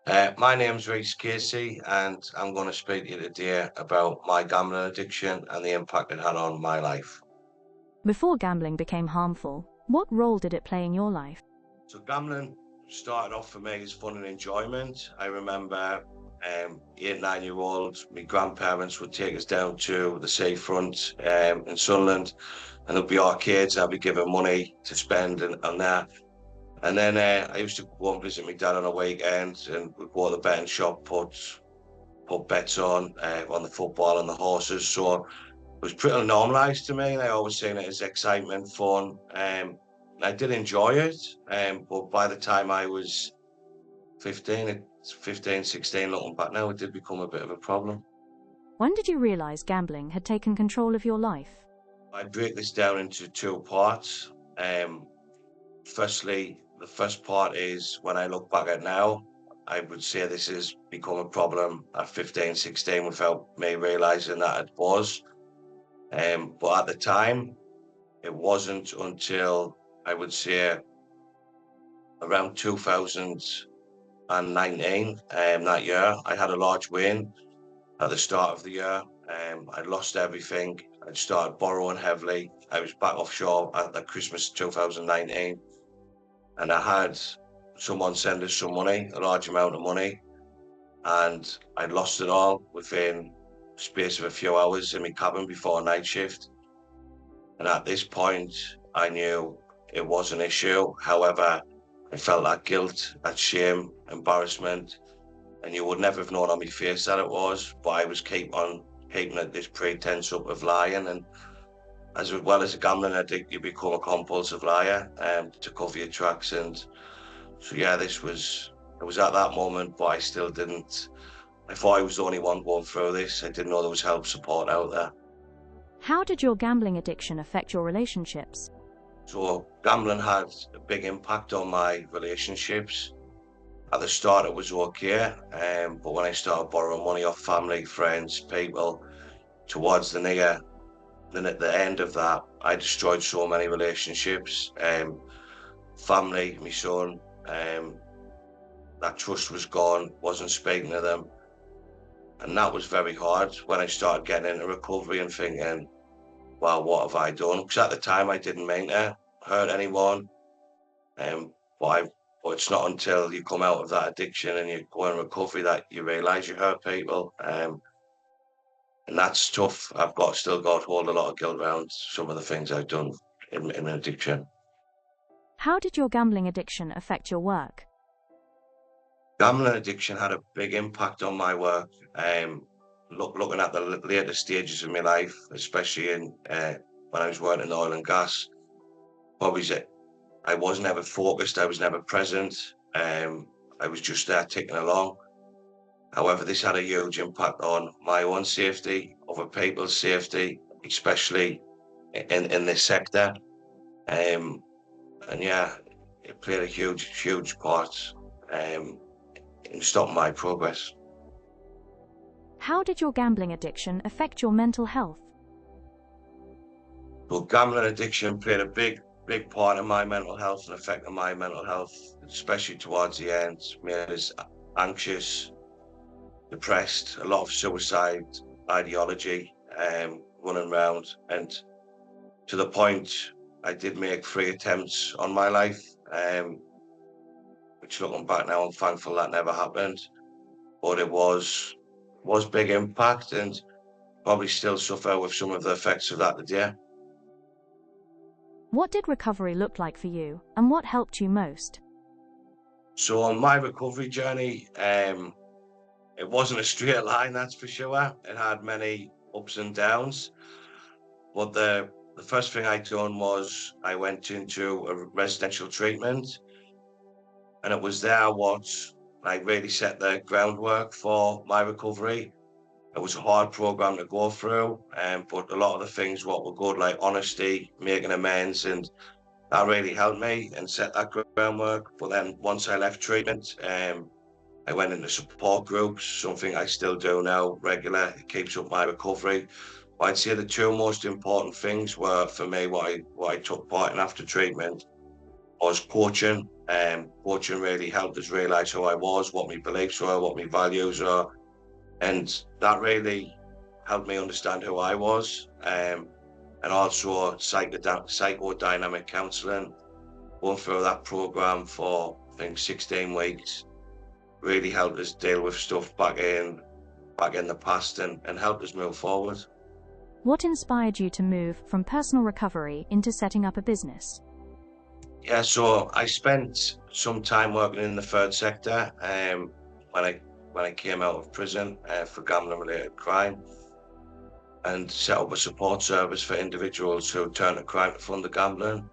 My name's Reece Casey, and I'm going to speak to you today about my gambling addiction and the impact it had on my life. Before gambling became harmful, what role did it play in your life? So, gambling started off for me as fun and enjoyment. I remember 8, 9-year-old, my grandparents would take us down to the seafront in Sunderland, and there'd be arcades, and I'd be given money to spend on that. And then I used to go and visit my dad on a weekend, and we'd go to the betting shop, put bets on the football and the horses. So it was pretty normalised to me, and I always seen it as excitement, fun. I did enjoy it, but by the time I was 15, 16, looking back now, it did become a bit of a problem. When did you realize gambling had taken control of your life? I break this down into two parts. Um, Firstly, the first part is when I look back at now, I would say this has become a problem at 15, 16 without me realising that it was. But at the time, it wasn't until I would say around 2019, that year, I had a large win at the start of the year. I lost everything. I started borrowing heavily. I was back offshore at the Christmas 2019, and I had someone send us some money, a large amount of money, and I lost it all within the space of a few hours in my cabin before a night shift. And at this point, I knew it was an issue. However, I felt that guilt, that shame, embarrassment, and you would never have known on my face that it was. But I was keeping this pretense up of lying, and as well as a gambling addict, you become a compulsive liar to cover your tracks. And so, yeah, it was at that moment, but I still didn't. I thought I was the only one going through this. I didn't know there was help, support out there. How did your gambling addiction affect your relationships? So gambling had a big impact on my relationships. At the start, it was okay, but when I started borrowing money off family, friends, people, towards the end of that, I destroyed so many relationships. Family, my son, that trust was gone. Wasn't speaking to them, and that was very hard when I started getting into recovery and thinking, well, what have I done? Because at the time I didn't mean to hurt anyone. Um, but, I, but it's not until you come out of that addiction and you go in recovery that you realise you hurt people. And that's tough. Still got to hold a lot of guilt around some of the things I've done in addiction. How did your gambling addiction affect your work? Gambling addiction had a big impact on my work. Looking at the later stages of my life, especially when I was working in oil and gas, probably I was never focused. I was never present. I was just there ticking along. However, this had a huge impact on my own safety, other people's safety, especially in this sector. Um, and yeah, it played a huge part in stopping my progress. How did your gambling addiction affect your mental health? So gambling addiction played a big part in my mental health and affected my mental health, especially towards the end. Made us anxious, depressed, a lot of suicide ideology running around, and to the point I did make 3 attempts on my life, which looking back now, I'm thankful that never happened. But it was big impact, and probably still suffer with some of the effects of that today. What did recovery look like for you, and what helped you most? So on my recovery journey, it wasn't a straight line, that's for sure. It had many ups and downs. But the first thing I done was I went into a residential treatment, and it was there what I really set the groundwork for my recovery. It was a hard program to go through, but a lot of the things what were good, like honesty, making amends, and that really helped me and set that groundwork. But then once I left treatment, I went into support groups, something I still do now regular. It keeps up my recovery. But I'd say the two most important things were for me what I took part in after treatment was coaching Coaching really helped us realise who I was, what my beliefs were, what my values are, and that really helped me understand who I was. And also psychodynamic counselling, going through that program for I think 16 weeks, really helped us deal with stuff back in the past and helped us move forward. What inspired you to move from personal recovery into setting up a business? Yeah, so I spent some time working in the third sector when I came out of prison for gambling-related crime, and set up a support service for individuals who turn to crime to fund the gambling.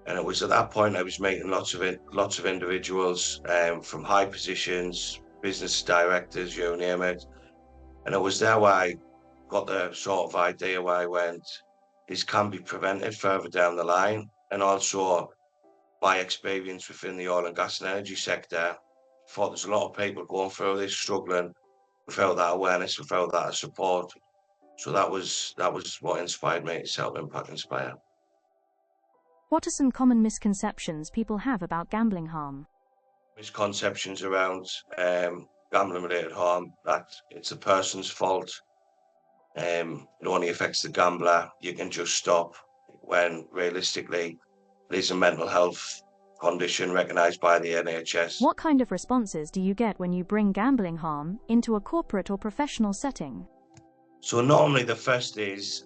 And it was at that point I was meeting lots of individuals from high positions, business directors, you name it. And it was there where I got the sort of idea where I went, this can be prevented further down the line. And also my experience within the oil and gas and energy sector, I thought there's a lot of people going through this, struggling without that awareness, without that support. So that was what inspired me to set up Impact Inspire. What are some common misconceptions people have about gambling harm? Misconceptions around gambling-related harm, that it's a person's fault, it only affects the gambler, you can just stop, when realistically it is a mental health condition recognised by the NHS. What kind of responses do you get when you bring gambling harm into a corporate or professional setting? So normally the first is,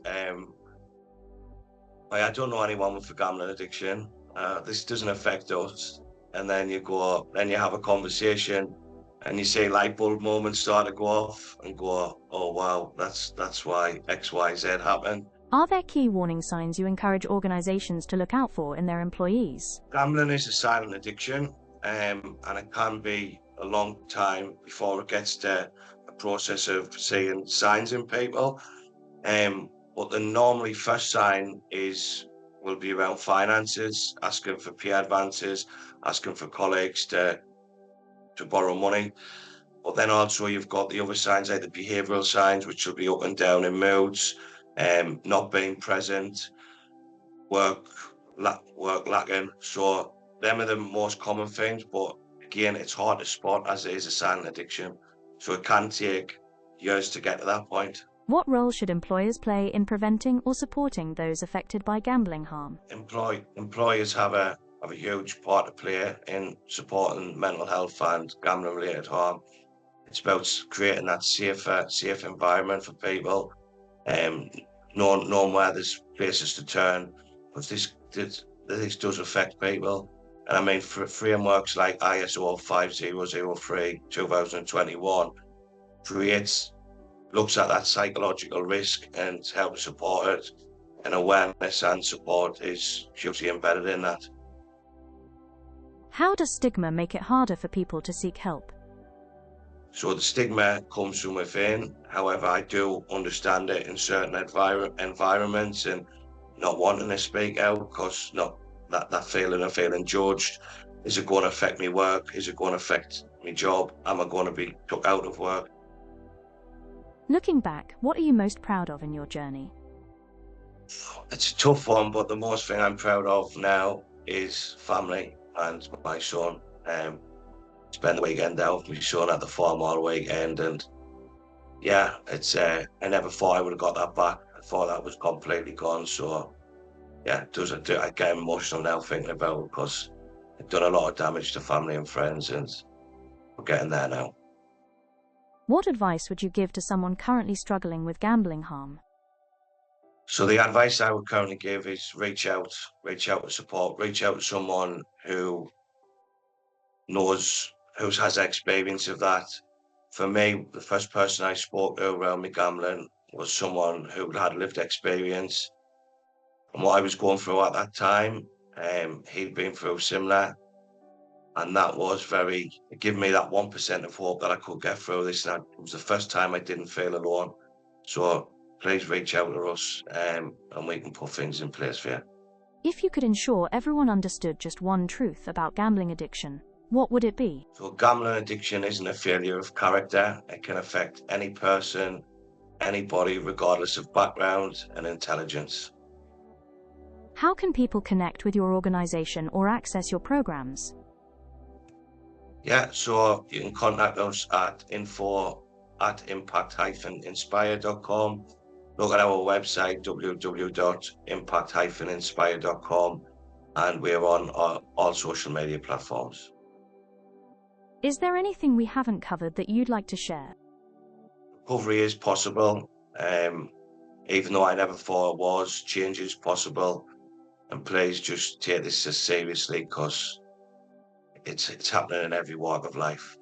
I don't know anyone with a gambling addiction. This doesn't affect us. And then you have a conversation, and you say light bulb moments start to go off, and go, oh wow, that's why X, Y, Z happened. Are there key warning signs you encourage organizations to look out for in their employees? Gambling is a silent addiction, and it can be a long time before it gets to a process of seeing signs in people. But the normally first sign will be around finances, asking for peer advances, asking for colleagues to borrow money. But then also you've got the other signs, like the behavioural signs, which will be up and down in moods, not being present, work lacking. So them are the most common things, but again, it's hard to spot as it is a silent addiction. So it can take years to get to that point. What role should employers play in preventing or supporting those affected by gambling harm? Employers have a huge part to play in supporting mental health and gambling-related harm. It's about creating that safe environment for people, knowing where there's places to turn, because this does affect people. And I mean, for frameworks like ISO 5003/2021 looks at that psychological risk and how to support it, and awareness and support is hugely embedded in that. How does stigma make it harder for people to seek help? So the stigma comes from within. However, I do understand it in certain environments, and not wanting to speak out because that feeling of feeling judged. Is it going to affect me work? Is it going to affect my job? Am I going to be took out of work? Looking back, what are you most proud of in your journey? It's a tough one, but the most thing I'm proud of now is family and my son. Spend the weekend out with my son at the farm all weekend, and yeah, it's I never thought I would have got that back. I thought that was completely gone. So yeah, I get emotional now thinking about it, because I've done a lot of damage to family and friends, and we're getting there now. What advice would you give to someone currently struggling with gambling harm? So the advice I would currently give is reach out to support, reach out to someone who has experience of that. For me, the first person I spoke to around me gambling was someone who had lived experience. And what I was going through at that time, he'd been through similar. And that was it gave me that 1% of hope that I could get through this. And it was the first time I didn't feel alone. So please reach out to us, and we can put things in place for you. If you could ensure everyone understood just one truth about gambling addiction, what would it be? So gambling addiction isn't a failure of character. It can affect any person, anybody, regardless of background and intelligence. How can people connect with your organization or access your programs? Yeah, so you can contact us at info@impact-inspire.com. Look at our website, www.impact-inspire.com, and we're on all social media platforms. Is there anything we haven't covered that you'd like to share? Recovery is possible. Even though I never thought it was, change is possible. And please just take this as seriously because it's happening in every walk of life.